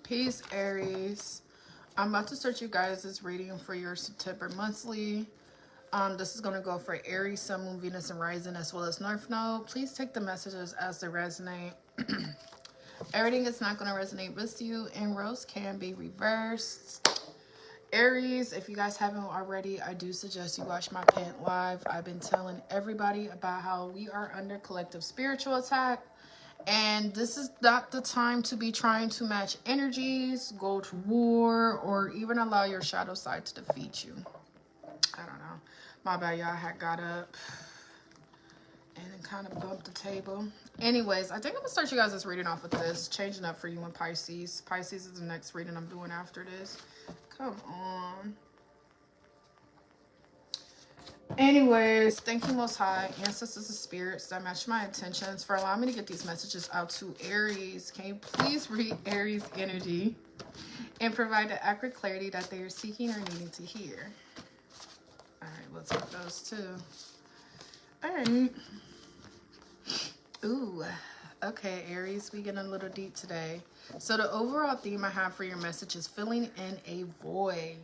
Peace, Aries. I'm about to start you guys' reading for your September monthly. This is going to go for Aries, Sun, Moon, Venus, and Rising, as well as North Node. Please take the messages as they resonate. Everything is not going to resonate with you, and roles can be reversed. Aries, if you guys haven't already, I do suggest you watch my pant live. I've been telling everybody about how we are under collective spiritual attack. And this is not the time to be trying to match energies, go to war, or even allow your shadow side to defeat you. I don't know. My bad, y'all. I had got up and then kind of bumped the table. Anyways, I think I'm going to start you guys' reading off with this. Changing up for you in Pisces. Pisces is the next reading I'm doing after this. Come on. Anyways, thank you, Most High, ancestors and spirits that match my intentions, for allowing me to get these messages out to Aries. Can you please read Aries energy and provide the accurate clarity that they are seeking or needing to hear? All right, we'll take those too. All right. Ooh, okay, Aries, we getting a little deep today. So the overall theme I have for your message is filling in a void.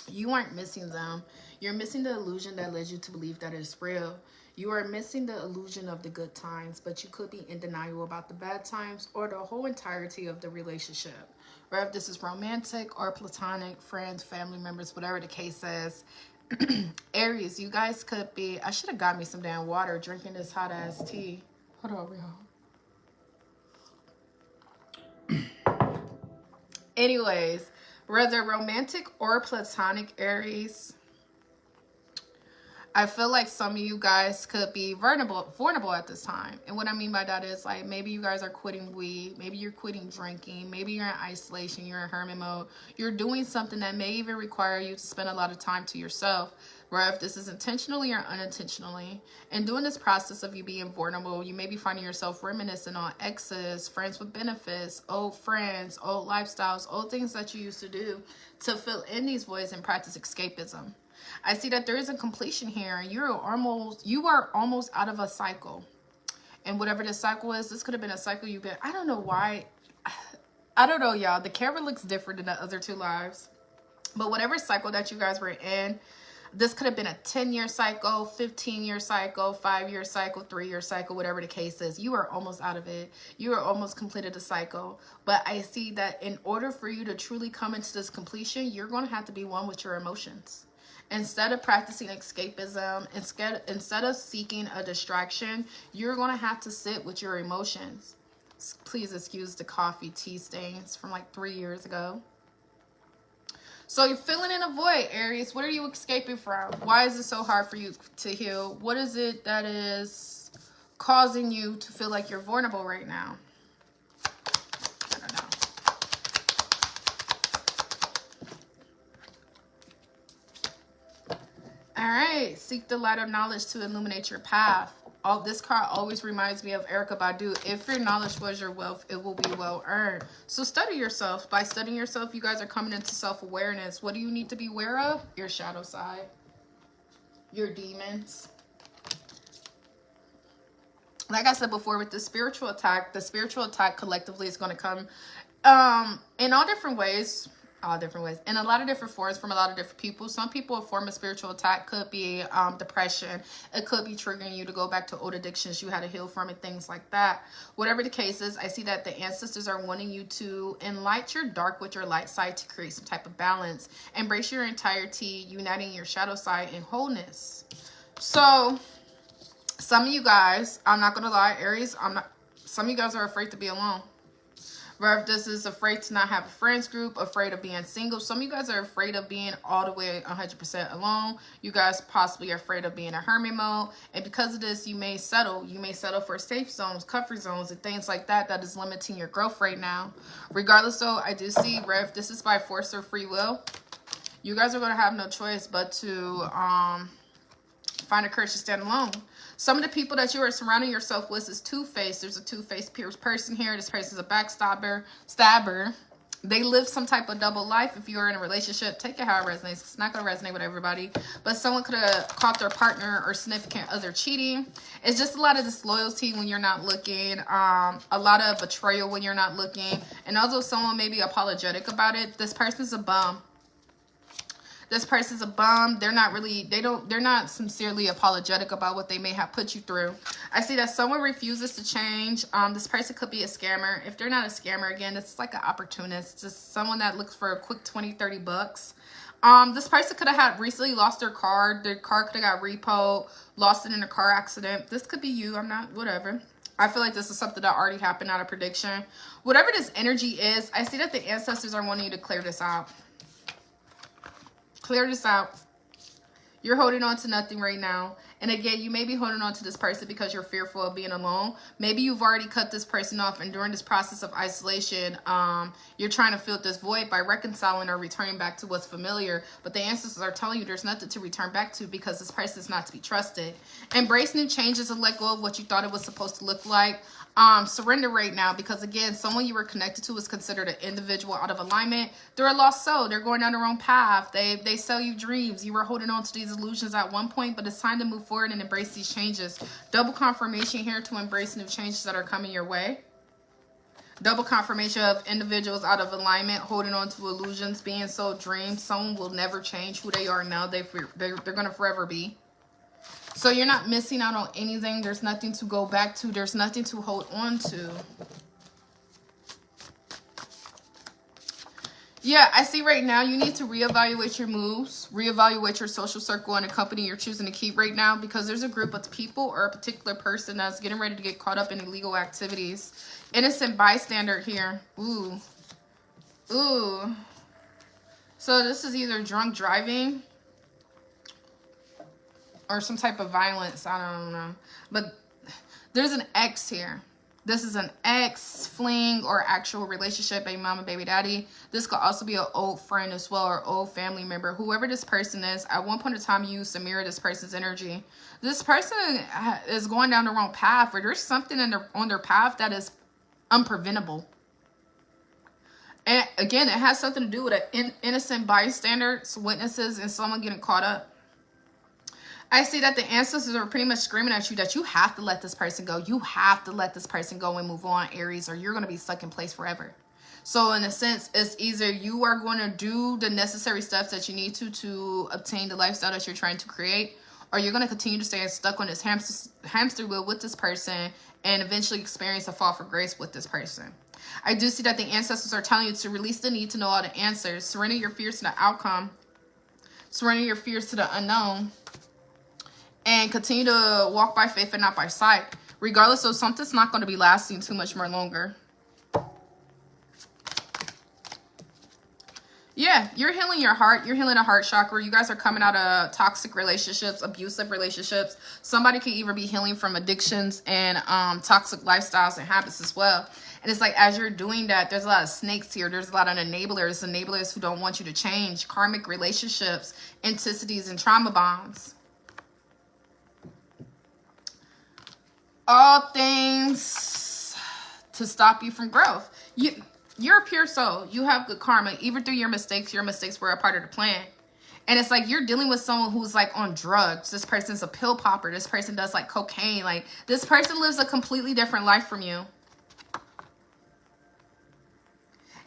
You aren't missing them. You're missing the illusion that led you to believe that it's real. You are missing the illusion of the good times, but you could be in denial about the bad times or the whole entirety of the relationship. Whether this is romantic or platonic, friends, family members, whatever the case is. Aries, you guys could be... I should have got me some damn water drinking this hot-ass tea. Hold on, y'all. Anyways, whether romantic or platonic, Aries, I feel like some of you guys could be vulnerable at this time. And what I mean by that is, like, maybe you guys are quitting weed. Maybe you're quitting drinking. Maybe you're in isolation. You're in hermit mode. You're doing something that may even require you to spend a lot of time to yourself. Where if this is intentionally or unintentionally. And during this process of you being vulnerable, you may be finding yourself reminiscing on exes, friends with benefits, old friends, old lifestyles, old things that you used to do to fill in these voids and practice escapism. I see that there is a completion here, and you are almost out of a cycle. And whatever this cycle is, this could have been a cycle you've been... I don't know why. I don't know, y'all. The camera looks different than the other two lives. But whatever cycle that you guys were in, this could have been a 10-year cycle, 15-year cycle, 5-year cycle, 3-year cycle, whatever the case is. You are almost out of it. You are almost completed the cycle. But I see that in order for you to truly come into this completion, you're going to have to be one with your emotions. Instead of practicing escapism, instead of seeking a distraction, you're going to have to sit with your emotions. Please excuse the coffee tea stains from like 3 years ago. So you're filling in a void, Aries. What are you escaping from? Why is it so hard for you to heal? What is it that is causing you to feel like you're vulnerable right now? I don't know. All right, seek the light of knowledge to illuminate your path. This card always reminds me of Erykah Badu. If your knowledge was your wealth, it will be well earned. So study yourself. By studying yourself, you guys are coming into self-awareness. What do you need to be aware of? Your shadow side, your demons. Like I said before, with the spiritual attack collectively is going to come in all different ways. In a lot of different forms from a lot of different people. Some people, a form of spiritual attack could be depression. It could be triggering you to go back to old addictions you had to heal from and things like that. Whatever the case is, I see that the ancestors are wanting you to enlight your dark with your light side to create some type of balance. Embrace your entirety, uniting your shadow side in wholeness. So some of you guys, I'm not going to lie, Aries, some of you guys are afraid to be alone. Or if this is afraid to not have a friends group, afraid of being single. Some of you guys are afraid of being all the way 100% alone. You guys possibly are afraid of being in hermit mode. And because of this, you may settle. You may settle for safe zones, comfort zones, and things like that that is limiting your growth right now. Regardless, though, I do see, if this is by force or free will, you guys are going to have no choice but to find a courage to stand alone. Some of the people that you are surrounding yourself with is two-faced. There's a two-faced person here. This person is a backstabber, They live some type of double life. If you're in a relationship, take it how it resonates. It's not going to resonate with everybody. But someone could have caught their partner or significant other cheating. It's just a lot of disloyalty when you're not looking. A lot of betrayal when you're not looking. And although someone may be apologetic about it, this person's a bum. This person's a bum. They're not really, they're not sincerely apologetic about what they may have put you through. I see that someone refuses to change. This person could be a scammer. If they're not a scammer, again, it's like an opportunist. Just someone that looks for a quick 20, 30 bucks. This person could have had recently lost their car. Their car could have got repoed, lost it in a car accident. This could be you. I'm not, whatever. I feel like this is something that already happened out of prediction. Whatever this energy is, I see that the ancestors are wanting you to clear this out. Clear this out. You're holding on to nothing right now. And again, you may be holding on to this person because you're fearful of being alone. Maybe you've already cut this person off, and during this process of isolation, you're trying to fill this void by reconciling or returning back to what's familiar. But the ancestors are telling you there's nothing to return back to because this person is not to be trusted. Embrace new changes and let go of what you thought it was supposed to look like. Surrender right now, because again, someone you were connected to is considered an individual out of alignment. They're a lost soul. They're going down the wrong path. They sell you dreams. You were holding on to these illusions at one point, but it's time to move forward and embrace these changes. Double confirmation here to embrace new changes that are coming your way. Double confirmation of individuals out of alignment, holding on to illusions, being sold dreams. Someone will never change who they are now. They're going to forever be. So you're not missing out on anything. There's nothing to go back to. There's nothing to hold on to. Yeah, I see right now you need to reevaluate your moves, reevaluate your social circle and the company you're choosing to keep right now, because there's a group of people or a particular person that's getting ready to get caught up in illegal activities. Innocent bystander here. Ooh. Ooh. So this is either drunk driving or some type of violence. I don't know. But there's an ex here. This is an ex, fling, or actual relationship, baby mama, baby daddy. This could also be an old friend as well, or old family member. Whoever this person is, at one point in time, you used to mirror this person's energy. This person is going down the wrong path, or there's something on their path that is unpreventable. And again, it has something to do with an innocent bystanders, witnesses, and someone getting caught up. I see that the ancestors are pretty much screaming at you that you have to let this person go. You have to let this person go and move on, Aries, or you're going to be stuck in place forever. So in a sense, it's either you are going to do the necessary steps that you need to obtain the lifestyle that you're trying to create, or you're going to continue to stay stuck on this hamster wheel with this person and eventually experience a fall from grace with this person. I do see that the ancestors are telling you to release the need to know all the answers, surrender your fears to the outcome, surrender your fears to the unknown, and continue to walk by faith and not by sight. Regardless of something's not going to be lasting too much more longer. Yeah, you're healing your heart. You're healing a heart chakra. You guys are coming out of toxic relationships, abusive relationships. Somebody could even be healing from addictions and toxic lifestyles and habits as well. And it's like, as you're doing that, there's a lot of snakes here. There's a lot of enablers who don't want you to change. Karmic relationships, entities, and trauma bonds. All things to stop you from growth. You're a pure soul. You have good karma. Even through your mistakes were a part of the plan. And it's like you're dealing with someone who's like on drugs. This person's a pill popper. This person does like cocaine. Like this person lives a completely different life from you.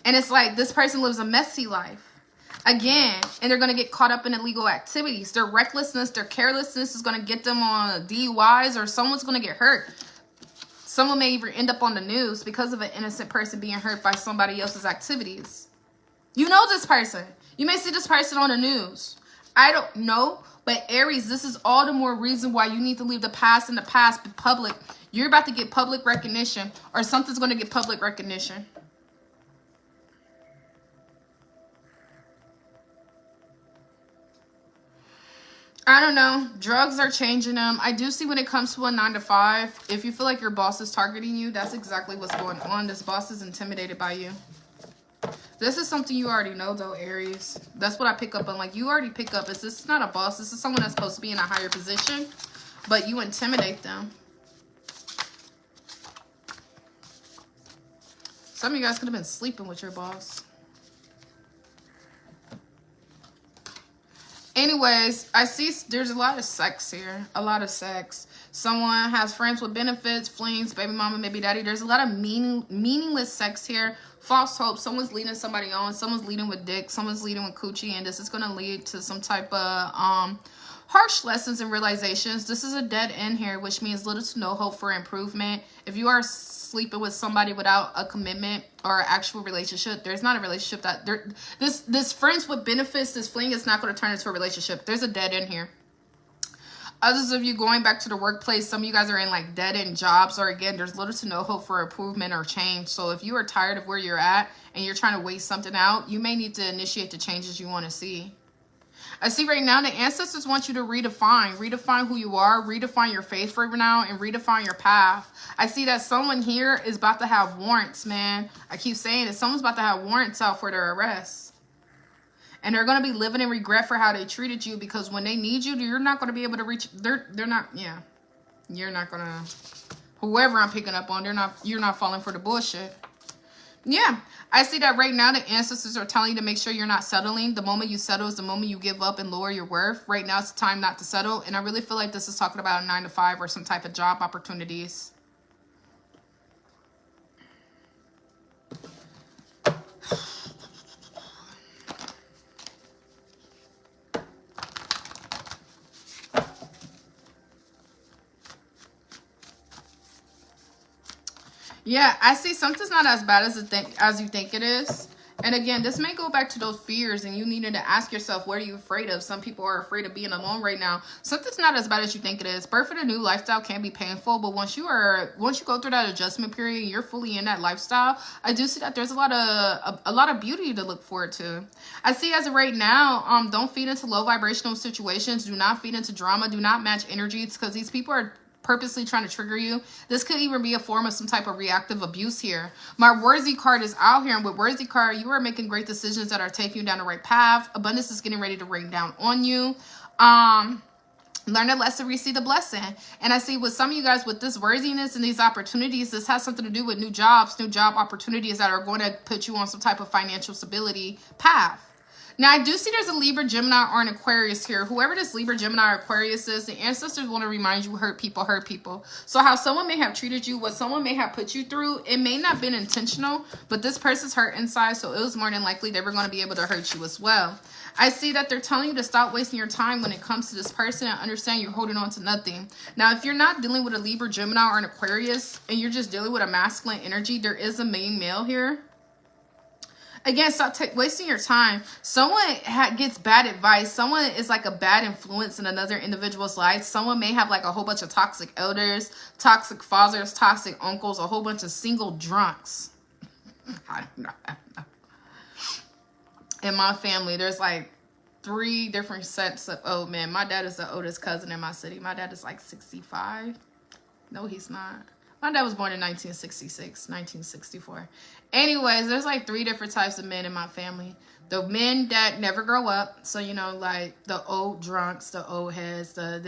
And it's like this person lives a messy life. Again, and they're going to get caught up in illegal activities. Their recklessness, their carelessness is going to get them on DUIs, or someone's going to get hurt. Someone may even end up on the news because of an innocent person being hurt by somebody else's activities. You know this person. You may see this person on the news. I don't know, but Aries, this is all the more reason why you need to leave the past in the past, be public. You're about to get public recognition, or something's going to get public recognition. I don't know. Drugs are changing them. I do see when it comes to a 9 to 5, if you feel like your boss is targeting you, that's exactly what's going on. This boss is intimidated by you. This is something you already know, though, Aries. That's what I pick up on. Like, you already pick up. This is not a boss. This is someone that's supposed to be in a higher position, but you intimidate them. Some of you guys could have been sleeping with your boss. Anyways, I see there's a lot of sex here. A lot of sex. Someone has friends with benefits, flings, baby mama, baby daddy. There's a lot of meaningless sex here. False hope. Someone's leading somebody on. Someone's leading with dick. Someone's leading with coochie. And this is going to lead to some type of harsh lessons and realizations. This is a dead end here, which means little to no hope for improvement. If you are sleeping with somebody without a commitment or an actual relationship, there's not a relationship that this friends with benefits, this fling is not going to turn into a relationship. There's a dead end here. Others of you going back to the workplace, some of you guys are in like dead end jobs, or again, there's little to no hope for improvement or change. So if you are tired of where you're at and you're trying to wait something out, you may need to initiate the changes you want to see. I see right now the ancestors want you to redefine who you are, redefine your faith for now, and redefine your path. I see that someone here is about to have warrants, man. I keep saying it. Someone's about to have warrants out for their arrest. And they're going to be living in regret for how they treated you, because when they need you, you're not going to be able to reach. They're not, yeah. You're not going to, whoever I'm picking up on, you're not falling for the bullshit. Yeah, I see that right now the ancestors are telling you to make sure you're not settling. The moment you settle is the moment you give up and lower your worth. Right now it's the time not to settle. And I really feel like this is talking about a 9-to-5 or some type of job opportunities. Yeah, I see something's not as bad as you think it is. And again, this may go back to those fears and you needed to ask yourself, what are you afraid of? Some people are afraid of being alone right now. Something's not as bad as you think it is. Birth in a new lifestyle can be painful, but once you go through that adjustment period and you're fully in that lifestyle, I do see that there's a lot of beauty to look forward to. I see as of right now, don't feed into low vibrational situations. Do not feed into drama. Do not match energies, because these people are purposely trying to trigger you. This could even be a form of some type of reactive abuse here. My worthy card is out here, and with worthy card, you are making great decisions that are taking you down the right path. Abundance is getting ready to rain down on you. Learn a lesson, receive the blessing. And I see with some of you guys with this worthiness and these opportunities, this has something to do with new job opportunities that are going to put you on some type of financial stability path. Now, I do see there's a Libra, Gemini, or an Aquarius here. Whoever this Libra, Gemini, or Aquarius is, the ancestors want to remind you hurt people hurt people. So how someone may have treated you, what someone may have put you through, it may not have been intentional, but this person's hurt inside, so it was more than likely they were going to be able to hurt you as well. I see that they're telling you to stop wasting your time when it comes to this person and understand you're holding on to nothing. Now, if you're not dealing with a Libra, Gemini, or an Aquarius, and you're just dealing with a masculine energy, there is a main male here. Again, stop wasting your time. Someone gets bad advice. Someone is like a bad influence in another individual's life. Someone may have like a whole bunch of toxic elders, toxic fathers, toxic uncles, a whole bunch of single drunks. I don't know. In my family, there's like 3 different sets of old men. My dad is the oldest cousin in my city. My dad is like 65. No, he's not. My dad was born in 1966, 1964. Anyways, there's like 3 different types of men in my family. The men that never grow up. So, you know, like the old drunks, the old heads, the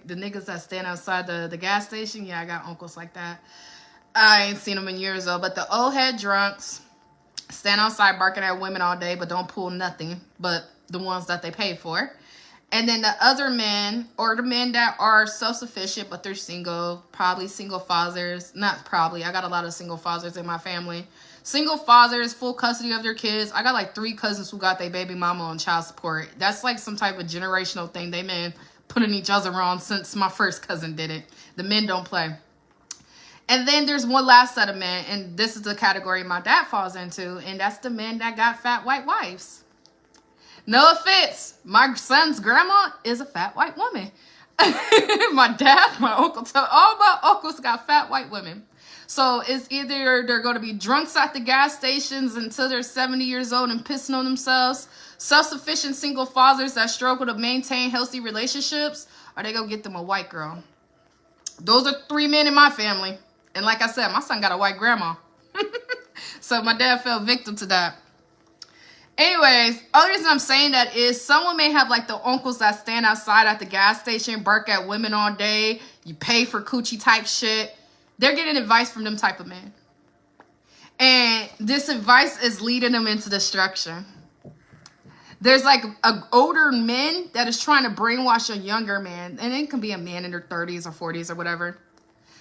niggas that stand outside the gas station. Yeah, I got uncles like that. I ain't seen them in years though. But the old head drunks stand outside barking at women all day, but don't pull nothing but the ones that they pay for. And then the other men, or the men that are self-sufficient, but they're single, probably single fathers. Not probably. I got a lot of single fathers in my family. Single fathers, full custody of their kids. I got like 3 cousins who got their baby mama on child support. That's like some type of generational thing they been putting each other on since my first cousin did it. The men don't play. And then there's one last set of men, and this is the category my dad falls into, and that's the men that got fat white wives. No offense, my son's grandma is a fat white woman. My dad, my uncle, all my uncles got fat white women. So it's either they're going to be drunks at the gas stations until they're 70 years old and pissing on themselves, self-sufficient single fathers that struggle to maintain healthy relationships, or they go get them a white girl. Those are 3 men in my family. And like I said, my son got a white grandma. So my dad fell victim to that. Anyways, other reason I'm saying that is someone may have like the uncles that stand outside at the gas station, bark at women all day, you pay for coochie type shit. They're getting advice from them type of men. And this advice is leading them into destruction. There's like a older men that is trying to brainwash a younger man. And it can be a man in their 30s or 40s or whatever.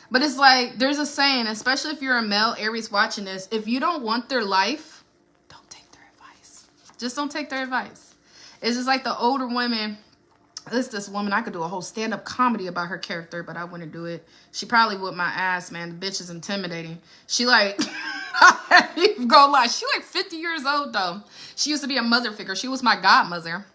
But it's like, there's a saying, especially if you're a male Aries watching this, if you don't want their life, don't take their advice. Just don't take their advice. It's just like the older women. This woman, I could do a whole stand-up comedy about her character, but I wouldn't do it. She probably would my ass, man. The bitch is intimidating. She like, I ain't even gonna lie. She like 50 years old, though. She used to be a mother figure. She was my godmother.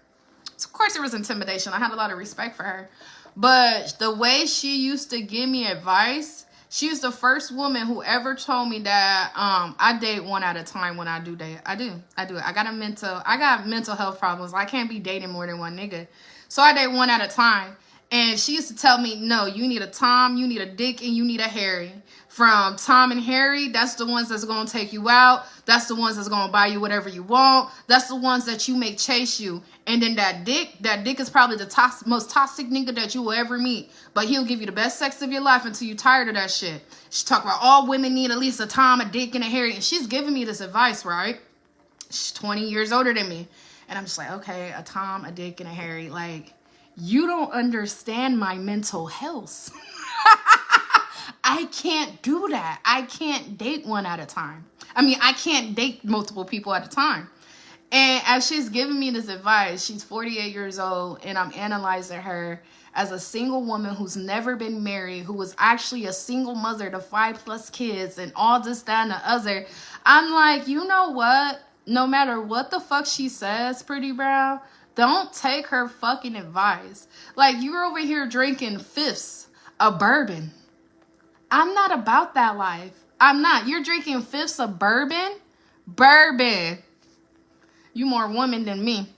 So, of course, there was intimidation. I had a lot of respect for her. But the way she used to give me advice, she was the first woman who ever told me that I date one at a time when I do date. I do. I got mental health problems. I can't be dating more than one nigga. So I date one at a time. And she used to tell me, no, you need a Tom, you need a Dick, and you need a Harry. From Tom and Harry, that's the ones that's going to take you out. That's the ones that's going to buy you whatever you want. That's the ones that you make chase you. And then that Dick is probably the most toxic nigga that you will ever meet. But he'll give you the best sex of your life until you're tired of that shit. She talk about all women need at least a Tom, a Dick, and a Harry. And she's giving me this advice, right? She's 20 years older than me. And I'm just like, okay, a Tom, a Dick, and a Harry. Like, you don't understand my mental health. I can't do that. I can't date one at a time. I mean, I can't date multiple people at a time. And as she's giving me this advice, she's 48 years old, and I'm analyzing her as a single woman who's never been married, who was actually a single mother to 5+ kids and all this, that, and the other. I'm like, you know what? No matter what the fuck she says, Pretty Brown, don't take her fucking advice. Like, you're over here drinking fifths of bourbon. I'm not about that life. I'm not. You're drinking fifths of bourbon? Bourbon. You more woman than me.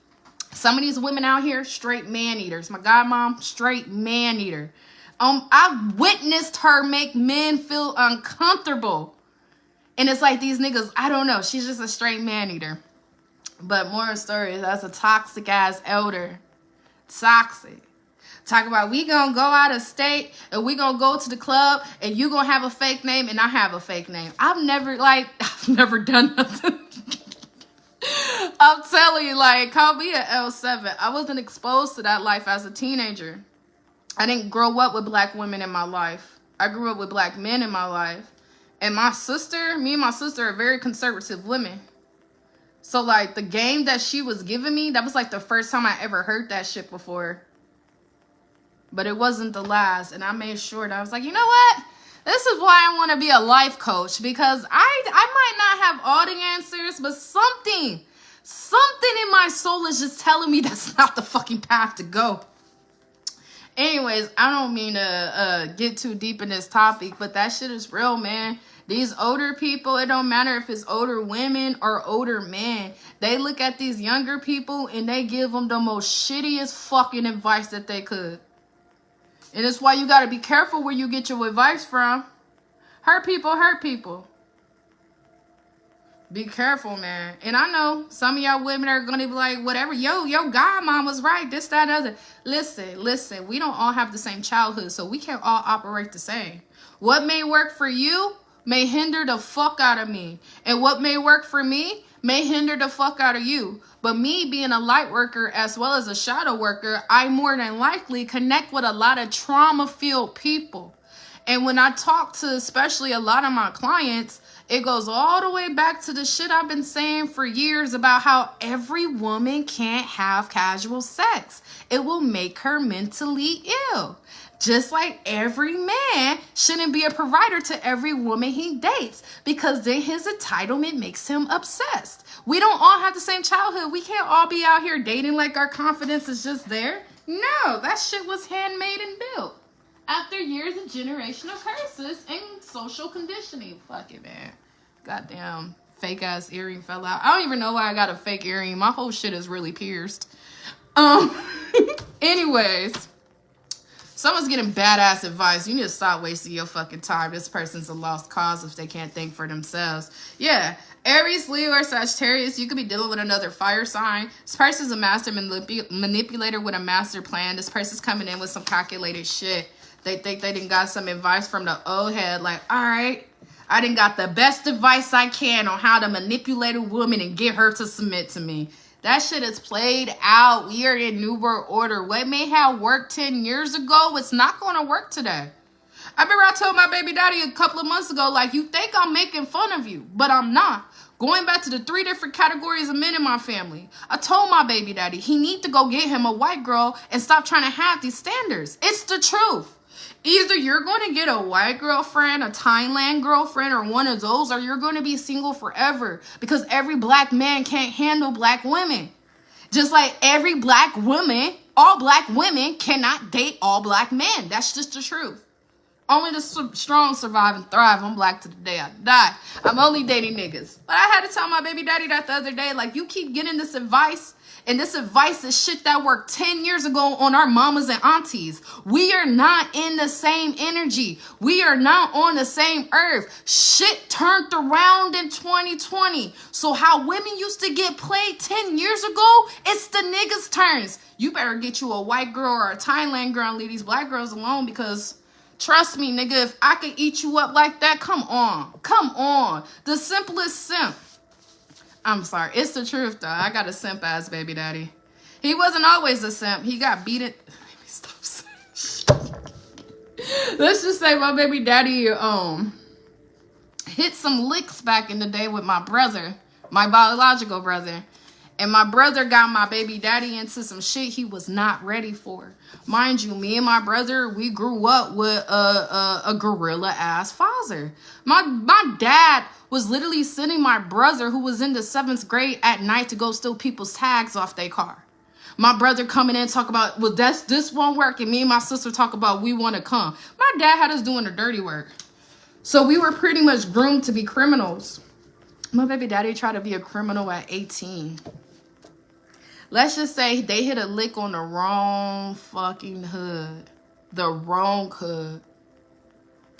Some of these women out here, straight man-eaters. My godmom, straight man-eater. I've witnessed her make men feel uncomfortable. And it's like these niggas, I don't know. She's just a straight man-eater. But moral story, that's a toxic-ass elder. Toxic. Talk about we gonna go out of state and we gonna go to the club and you gonna have a fake name and I have a fake name. I've never done nothing. I'm telling you, like, call me an L7. I wasn't exposed to that life as a teenager. I didn't grow up with black women in my life. I grew up with black men in my life. And me and my sister are very conservative women. So, like, the game that she was giving me, that was, like, the first time I ever heard that shit before. But it wasn't the last. And I made sure that I was like, you know what? This is why I want to be a life coach. Because I might not have all the answers, but something in my soul is just telling me that's not the fucking path to go. Anyways, I don't mean to get too deep in this topic, but that shit is real, man. These older people, it don't matter if it's older women or older men. They look at these younger people and they give them the most shittiest fucking advice that they could. And it's why you got to be careful where you get your advice from. Hurt people. Be careful, man. And I know some of y'all women are going to be like, whatever. Yo, godmom was right. This, that, and other. Listen. We don't all have the same childhood, so we can't all operate the same. What may work for you may hinder the fuck out of me. And what may work for me may hinder the fuck out of you. But me being a light worker as well as a shadow worker, I more than likely connect with a lot of trauma-filled people. And when I talk to especially a lot of my clients, it goes all the way back to the shit I've been saying for years about how every woman can't have casual sex. It will make her mentally ill. Just like every man shouldn't be a provider to every woman he dates, because then his entitlement makes him obsessed. We don't all have the same childhood. We can't all be out here dating like our confidence is just there. No, that shit was handmade and built after years of generational curses and social conditioning. Fuck it, man. Goddamn fake ass earring fell out. I don't even know why I got a fake earring. My whole shit is really pierced. Anyways, someone's getting badass advice. You need to stop wasting your fucking time. This person's a lost cause if they can't think for themselves. Yeah. Aries, Leo, or Sagittarius, you could be dealing with another fire sign. This person's a master manipulator with a master plan. This person's coming in with some calculated shit. They think they done got some advice from the old head. Like, all right, I done got the best advice I can on how to manipulate a woman and get her to submit to me. That shit is played out. We are in New World Order. What may have worked 10 years ago, it's not going to work today. I remember I told my baby daddy a couple of months ago, like, you think I'm making fun of you, but I'm not. Going back to the 3 different categories of men in my family, I told my baby daddy he need to go get him a white girl and stop trying to have these standards. It's the truth. Either you're going to get a white girlfriend, a Thailand girlfriend, or one of those, or you're going to be single forever, because every black man can't handle black women. Just like every black woman, all black women cannot date all black men. That's just the truth. Only the strong survive and thrive. I'm black to the day I die. I'm only dating niggas. But I had to tell my baby daddy that the other day, like, you keep getting this advice, and this advice is shit that worked 10 years ago on our mamas and aunties. We are not in the same energy. We are not on the same earth. Shit turned around in 2020. So how women used to get played 10 years ago, it's the niggas' turns. You better get you a white girl or a Thailand girl and leave these black girls alone, because trust me, nigga, if I could eat you up like that, come on. Come on. The simplest simp. I'm sorry. It's the truth, though. I got a simp ass baby daddy. He wasn't always a simp. He got beat it. Let me stop saying shit. Let's just say my baby daddy hit some licks back in the day with my brother, my biological brother. And my brother got my baby daddy into some shit he was not ready for. Mind you, me and my brother, we grew up with a gorilla-ass father. My dad was literally sending my brother, who was in the 7th grade, at night to go steal people's tags off their car. My brother coming in and talk about, well, this won't work. And me and my sister talk about, we want to come. My dad had us doing the dirty work. So we were pretty much groomed to be criminals. My baby daddy tried to be a criminal at 18. Let's just say they hit a lick on the wrong fucking hood. The wrong hood.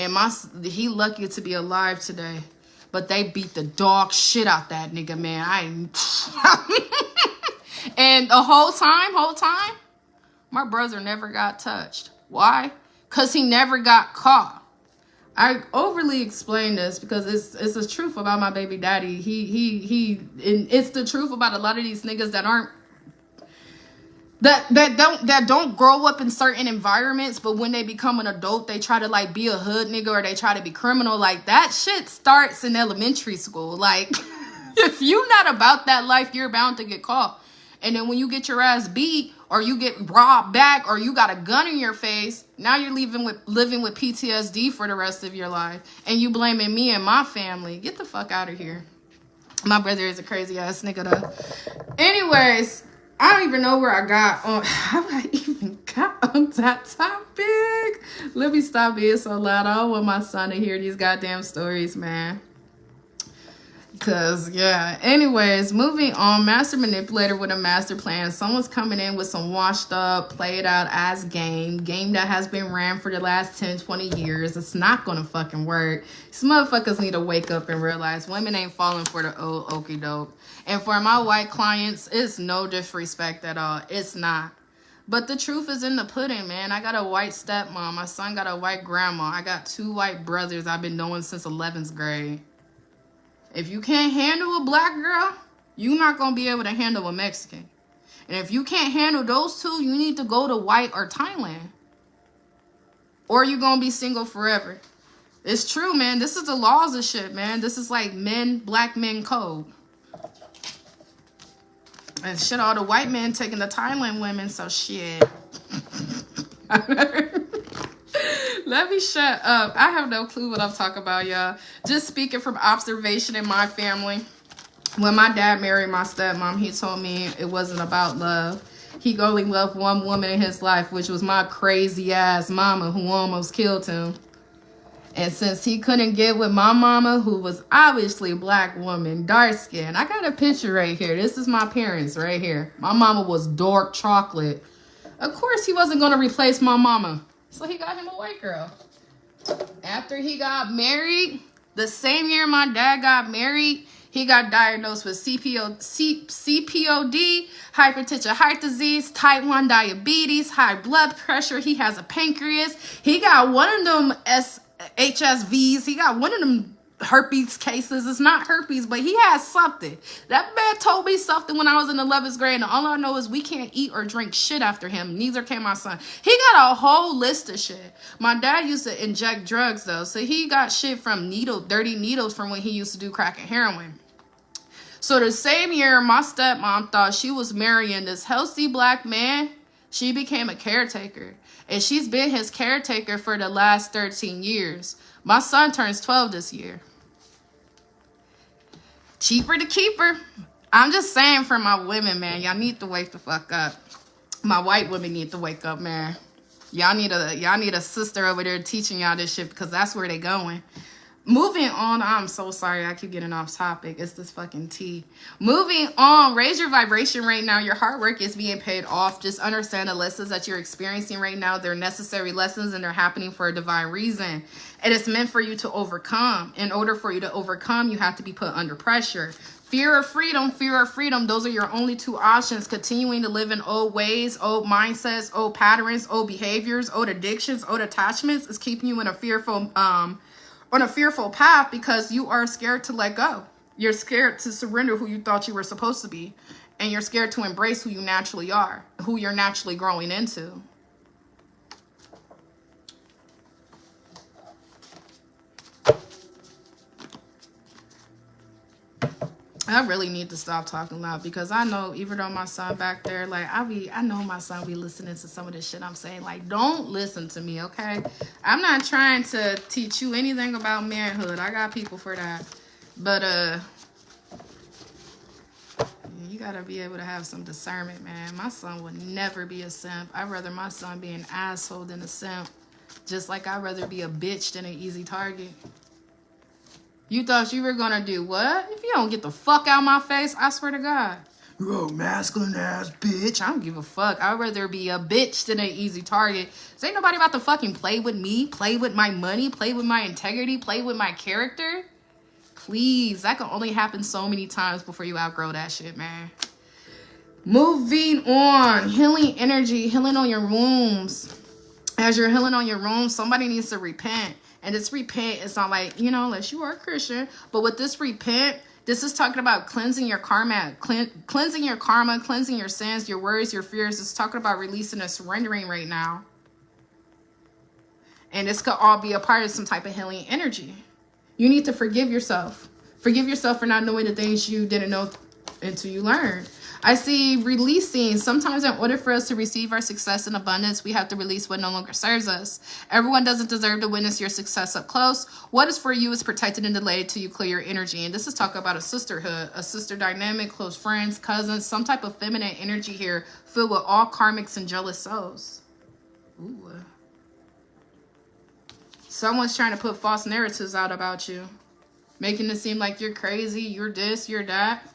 And he lucky to be alive today. But they beat the dog shit out that nigga, man. And the whole time, my brother never got touched. Why? Because he never got caught. I overly explain this because it's the truth about my baby daddy. And it's the truth about a lot of these niggas that aren't, that don't grow up in certain environments, but when they become an adult, they try to like be a hood nigga, or they try to be criminal. Like, that shit starts in elementary school. Like, if you not about that life, you're bound to get caught. And then when you get your ass beat, or you get robbed back, or you got a gun in your face, now you're living with PTSD for the rest of your life. And you blaming me and my family. Get the fuck out of here. My brother is a crazy ass nigga though. Anyways, I don't even know where I got on. How I even got on that topic? Let me stop being so loud. I don't want my son to hear these goddamn stories, man. Because, yeah. Anyways, moving on. Master manipulator with a master plan. Someone's coming in with some washed up, played out ass game that has been ran for the last 10, 20 years. It's not going to fucking work. These motherfuckers need to wake up and realize women ain't falling for the old okie doke. And for my white clients, it's no disrespect at all. It's not. But the truth is in the pudding, man. I got a white stepmom. My son got a white grandma. I got 2 white brothers I've been knowing since 11th grade. If you can't handle a black girl, you're not going to be able to handle a Mexican. And if you can't handle those 2, you need to go to white or Thailand. Or you're going to be single forever. It's true, man. This is the laws of shit, man. This is like black men code. And shit, all the white men taking the Thailand women, so shit. Let me shut up. I have no clue what I'm talking about, y'all. Just speaking from observation in my family. When my dad married my stepmom, he told me it wasn't about love. He only loved one woman in his life, which was my crazy ass mama who almost killed him. And since he couldn't get with my mama, who was obviously a black woman, dark skin. I got a picture right here. This is my parents right here. My mama was dark chocolate. Of course, he wasn't going to replace my mama. So he got him a white girl. After he got married, the same year my dad got married, he got diagnosed with CPOD, hypertension, heart disease, type 1 diabetes, high blood pressure. He has a pancreas. He got one of them HSVs. He got one of them herpes cases. It's not herpes, but he has something. That man told me something when I was in 11th grade, and all I know is we can't eat or drink shit after him. Neither can my son. He got a whole list of shit. My dad used to inject drugs, though, so he got shit from dirty needles from when he used to do crack and heroin. So the same year my stepmom thought she was marrying this healthy black man, she became a caretaker. And she's been his caretaker for the last 13 years. My son turns 12 this year. Cheaper to keep her. I'm just saying for my women, man, y'all need to wake the fuck up. My white women need to wake up, man. Y'all need a sister over there teaching y'all this shit, because that's where they going. Moving on, I'm so sorry I keep getting off topic. It's this fucking tea. Moving on, raise your vibration right now. Your hard work is being paid off. Just understand the lessons that you're experiencing right now. They're necessary lessons, and they're happening for a divine reason. It is meant for you to overcome. In order for you to overcome, you have to be put under pressure. Fear or freedom, fear or freedom. Those are your only two options. Continuing to live in old ways, old mindsets, old patterns, old behaviors, old addictions, old attachments is keeping you in a fearful path, because you are scared to let go. You're scared to surrender who you thought you were supposed to be. And you're scared to embrace who you naturally are, who you're naturally growing into. I really need to stop talking loud, because I know, even though my son back there, like, I know my son be listening to some of this shit I'm saying. Like, don't listen to me, okay? I'm not trying to teach you anything about manhood. I got people for that. But, you gotta be able to have some discernment, man. My son would never be a simp. I'd rather my son be an asshole than a simp. Just like I'd rather be a bitch than an easy target. You thought you were gonna do what? If you don't get the fuck out of my face, I swear to God. Oh, masculine ass bitch. I don't give a fuck. I'd rather be a bitch than an easy target. So ain't nobody about to fucking play with me, play with my money, play with my integrity, play with my character. Please, that can only happen so many times before you outgrow that shit, man. Moving on. Healing energy, healing on your wounds. As you're healing on your wounds, somebody needs to repent. And this repent, it's not like, you know, unless you are a Christian. But with this repent, this is talking about cleansing your karma, cleansing your karma, cleansing your sins, your worries, your fears. It's talking about releasing and surrendering right now. And this could all be a part of some type of healing energy. You need to forgive yourself. Forgive yourself for not knowing the things you didn't know until you learned. I see releasing. Sometimes in order for us to receive our success and abundance, we have to release what no longer serves us. Everyone doesn't deserve to witness your success up close. What is for you is protected and delayed till you clear your energy. And this is talking about a sisterhood, a sister dynamic, close friends, cousins, some type of feminine energy here filled with all karmics and jealous souls. Ooh. Someone's trying to put false narratives out about you, making it seem like you're crazy, you're this, you're that.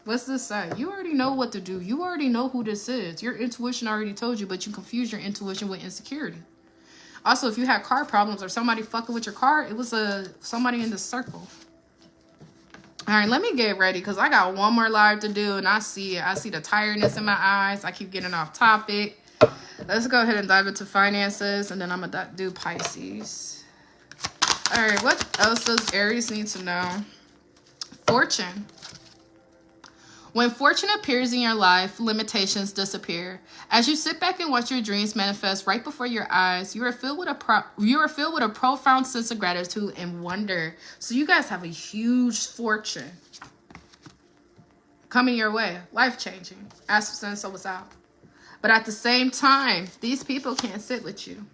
What's this say? You already know what to do. You already know who this is. Your intuition already told you, but you confuse your intuition with insecurity. Also, if you had car problems or somebody fucking with your car, it was somebody in the circle. All right, let me get ready, because I got one more live to do, and I see it. I see the tiredness in my eyes. I keep getting off topic. Let's go ahead and dive into finances, and then I'm going to do Pisces. All right, what else does Aries need to know? Fortune. When fortune appears in your life, limitations disappear. As you sit back and watch your dreams manifest right before your eyes, you are filled with a profound sense of gratitude and wonder. So you guys have a huge fortune coming your way, life-changing. Ask for sense, so what's out. But at the same time, these people can't sit with you.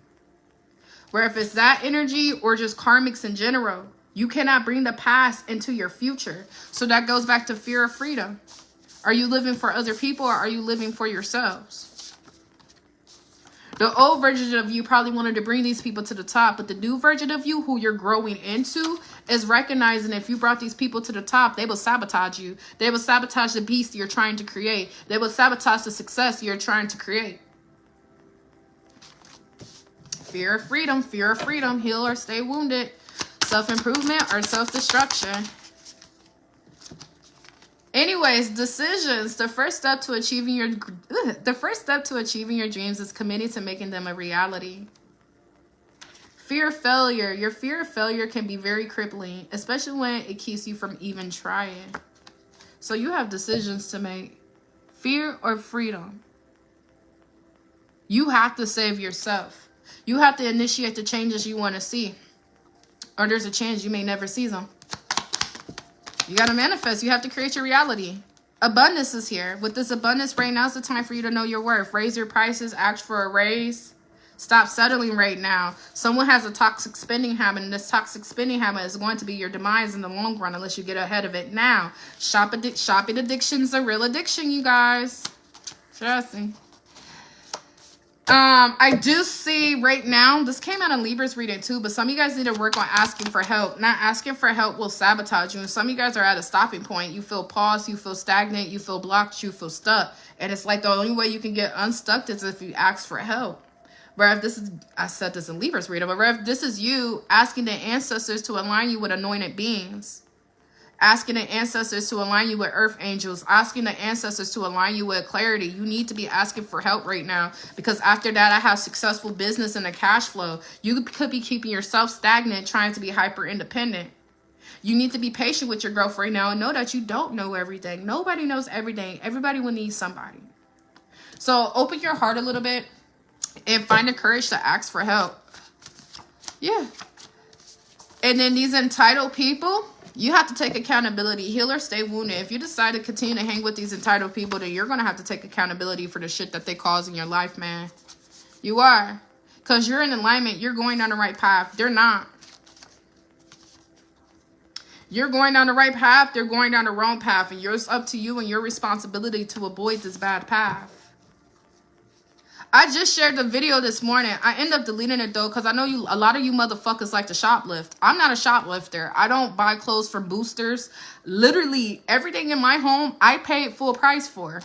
Where if it's that energy or just karmics in general, you cannot bring the past into your future. So that goes back to fear of freedom. Are you living for other people, or are you living for yourselves? The old version of you probably wanted to bring these people to the top, but the new version of you, who you're growing into, is recognizing if you brought these people to the top, they will sabotage you. They will sabotage the beast you're trying to create. They will sabotage the success you're trying to create. Fear of freedom, heal or stay wounded. Self-improvement or self-destruction. Anyways, decisions. The first step to achieving your dreams is committing to making them a reality. Fear of failure. Your fear of failure can be very crippling, especially when it keeps you from even trying. So you have decisions to make. Fear or freedom. You have to save yourself. You have to initiate the changes you want to see. Or there's a chance you may never see them. You got to manifest. You have to create your reality. Abundance is here. With this abundance right now is the time for you to know your worth. Raise your prices. Ask for a raise. Stop settling right now. Someone has a toxic spending habit, and this toxic spending habit is going to be your demise in the long run unless you get ahead of it now. Shopping addiction is a real addiction, you guys. Trust me. I do see right now, this came out in Libra's reading too, but some of you guys need to work on asking for help. Not asking for help will sabotage you. And some of you guys are at a stopping point. You feel paused, you feel stagnant, you feel blocked, you feel stuck. And it's like the only way you can get unstuck is if you ask for help. Where if this is, I said this in Libra's reading, but where if this is you asking the ancestors to align you with anointed beings, asking the ancestors to align you with earth angels, asking the ancestors to align you with clarity, you need to be asking for help right now. Because after that, I have successful business and a cash flow. You could be keeping yourself stagnant, trying to be hyper independent. You need to be patient with your growth right now and know that you don't know everything. Nobody knows everything. Everybody will need somebody. So open your heart a little bit and find the courage to ask for help. Yeah. And then these entitled people, you have to take accountability. Heal or stay wounded. If you decide to continue to hang with these entitled people, then you're going to have to take accountability for the shit that they cause in your life, man. You are. Because you're in alignment. You're going down the right path. They're not. You're going down the right path. They're going down the wrong path. And it's up to you and your responsibility to avoid this bad path. I just shared the video this morning. I end up deleting it though, because I know a lot of you motherfuckers like to shoplift. I'm not a shoplifter. I don't buy clothes for boosters. Literally everything in my home, I paid full price for,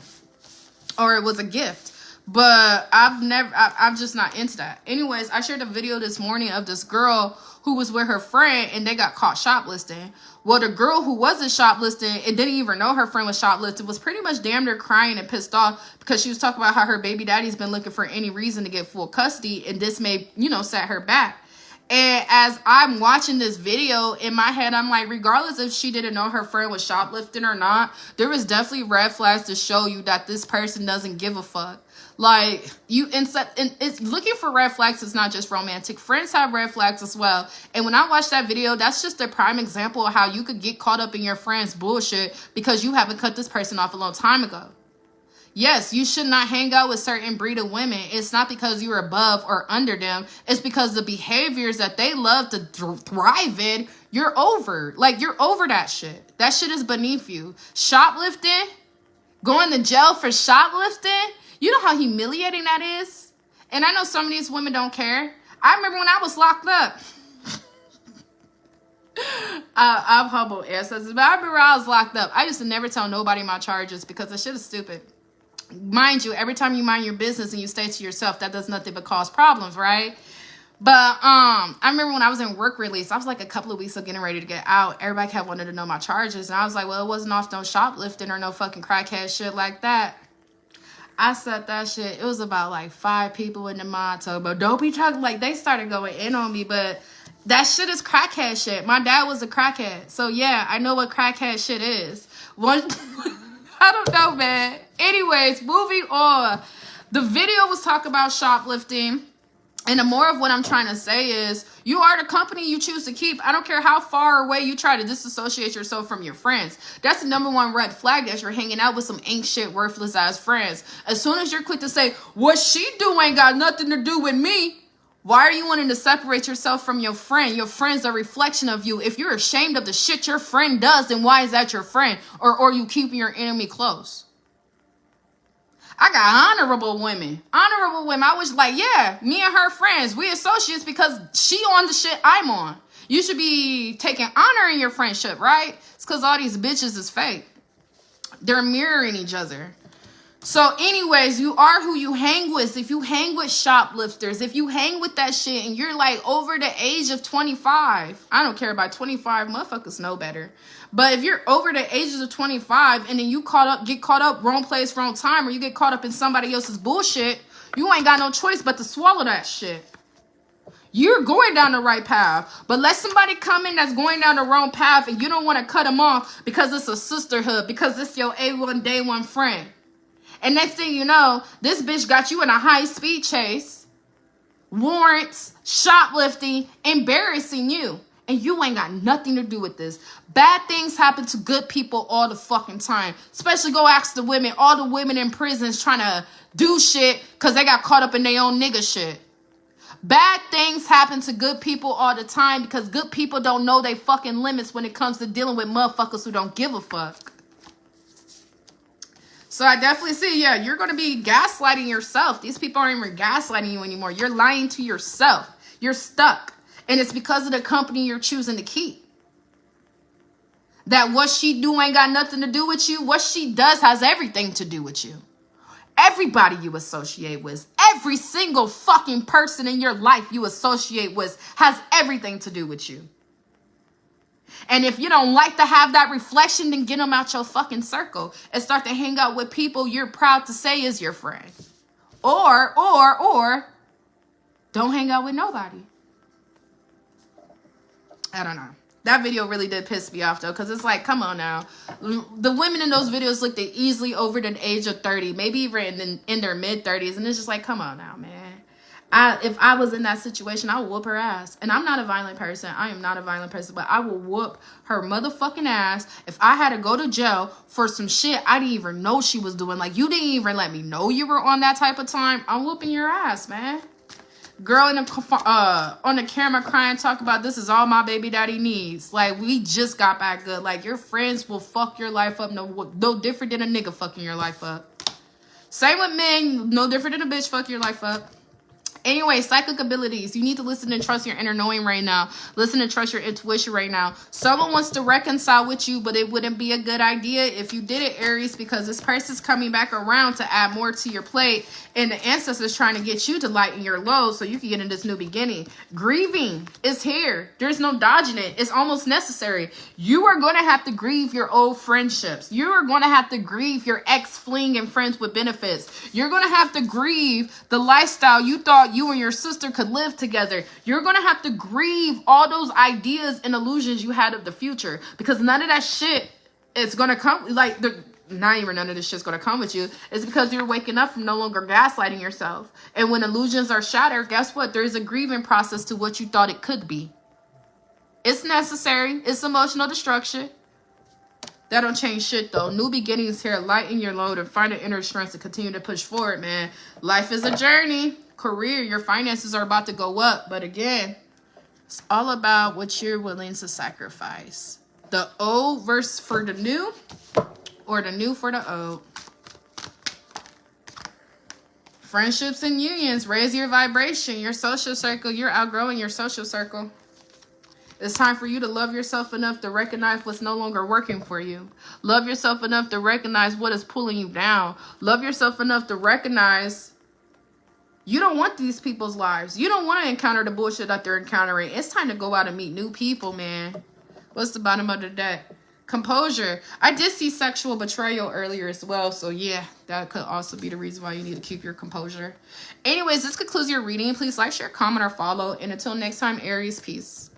or it was a gift. But I'm just not into that. Anyways, I shared a video this morning of this girl who was with her friend and they got caught shoplifting. Well, the girl who wasn't shoplifting and didn't even know her friend was shoplifting was pretty much damn near crying and pissed off because she was talking about how her baby daddy's been looking for any reason to get full custody, and this may, set her back. And as I'm watching this video, in my head, I'm like, regardless if she didn't know her friend was shoplifting or not, there was definitely red flags to show you that this person doesn't give a fuck. Like, it's looking for red flags is not just romantic. Friends have red flags as well. And when I watched that video, that's just a prime example of how you could get caught up in your friend's bullshit because you haven't cut this person off a long time ago. Yes, you should not hang out with certain breed of women. It's not because you're above or under them. It's because the behaviors that they love to thrive in, you're over. Like, you're over that shit. That shit is beneath you. Shoplifting, going to jail for shoplifting, you know how humiliating that is? And I know some of these women don't care. I remember when I was locked up. I'm humble, ancestors, but I remember I was locked up. I used to never tell nobody my charges because the shit is stupid. Mind you, every time you mind your business and you stay to yourself, that does nothing but cause problems, right? But I remember when I was in work release, I was like a couple of weeks of getting ready to get out. Everybody kept wanting to know my charges. And I was like, well, it wasn't off no shoplifting or no fucking crackhead shit like that. I said that shit. It was about like 5 people in the mod tub. But don't be talking, like, they started going in on me. But that shit is crackhead shit. My dad was a crackhead. So yeah, I know what crackhead shit is. I don't know, man. Anyways, moving on. The video was talking about shoplifting. And the more of what I'm trying to say is, you are the company you choose to keep. I don't care how far away you try to disassociate yourself from your friends. That's the #1 red flag, that you're hanging out with some ain't shit worthless ass friends. As soon as you're quick to say, what she do ain't got nothing to do with me, why are you wanting to separate yourself from your friend? Your friend's a reflection of you. If you're ashamed of the shit your friend does, then why is that your friend? Or are you keeping your enemy close? I got honorable women. Honorable women. I was like, yeah, me and her friends, we associates because she on the shit I'm on. You should be taking honor in your friendship, right? It's because all these bitches is fake. They're mirroring each other. So anyways, you are who you hang with. If you hang with shoplifters, if you hang with that shit and you're like over the age of 25, I don't care about 25, motherfuckers know better. But if you're over the ages of 25 and then you get caught up wrong place, wrong time, or you get caught up in somebody else's bullshit, you ain't got no choice but to swallow that shit. You're going down the right path. But let somebody come in that's going down the wrong path and you don't want to cut them off because it's a sisterhood, because it's your A1 day one friend. And next thing you know, this bitch got you in a high-speed chase, warrants, shoplifting, embarrassing you. And you ain't got nothing to do with this. Bad things happen to good people all the fucking time. Especially go ask the women. All the women in prisons trying to do shit because they got caught up in their own nigga shit. Bad things happen to good people all the time because good people don't know their fucking limits when it comes to dealing with motherfuckers who don't give a fuck. So I definitely see, yeah, you're going to be gaslighting yourself. These people aren't even gaslighting you anymore. You're lying to yourself. You're stuck. And it's because of the company you're choosing to keep. That what she do ain't got nothing to do with you. What she does has everything to do with you. Everybody you associate with, every single fucking person in your life you associate with has everything to do with you. And if you don't like to have that reflection, then get them out your fucking circle and start to hang out with people you're proud to say is your friend. Or don't hang out with nobody. I don't know. That video really did piss me off, though, because it's like, come on now. The women in those videos looked easily over the age of 30, maybe even in their mid-30s. And it's just like, come on now, man. If I was in that situation, I would whoop her ass. And I'm not a violent person. I am not a violent person. But I will whoop her motherfucking ass if I had to go to jail for some shit I didn't even know she was doing. Like, you didn't even let me know you were on that type of time. I'm whooping your ass, man. Girl in the on the camera crying, talk about this is all my baby daddy needs. Like, we just got back good. Like, your friends will fuck your life up no different than a nigga fucking your life up. Same with men, no different than a bitch fuck your life up. Anyway, psychic abilities. You need to listen and trust your inner knowing right now. Listen and trust your intuition right now. Someone wants to reconcile with you, but it wouldn't be a good idea if you did it, Aries, because this person's coming back around to add more to your plate, and the ancestors trying to get you to lighten your load so you can get in this new beginning. Grieving is here. There's no dodging it. It's almost necessary. You are going to have to grieve your old friendships. You are going to have to grieve your ex-fling and friends with benefits. You're going to have to grieve the lifestyle you thought you and your sister could live together. You're going to have to grieve all those ideas and illusions you had of the future, because none of that shit is going to come, like, not even none of this shit's going to come with you. It's because you're waking up from no longer gaslighting yourself. And when illusions are shattered, guess what? There's a grieving process to what you thought it could be. It's necessary. It's emotional destruction. That don't change shit, though. New beginnings here. Lighten your load and find the inner strength to continue to push forward, man. Life is a journey. Career, your finances are about to go up. But again, it's all about what you're willing to sacrifice. The old versus for the new, or the new for the old. Friendships and unions. Raise your vibration. Your social circle. You're outgrowing your social circle. It's time for you to love yourself enough to recognize what's no longer working for you. Love yourself enough to recognize what is pulling you down. Love yourself enough to recognize you don't want these people's lives. You don't want to encounter the bullshit that they're encountering. It's time to go out and meet new people, man. What's the bottom of the deck? Composure. I did see sexual betrayal earlier as well. So yeah, that could also be the reason why you need to keep your composure. Anyways, this concludes your reading. Please like, share, comment, or follow. And until next time, Aries, peace.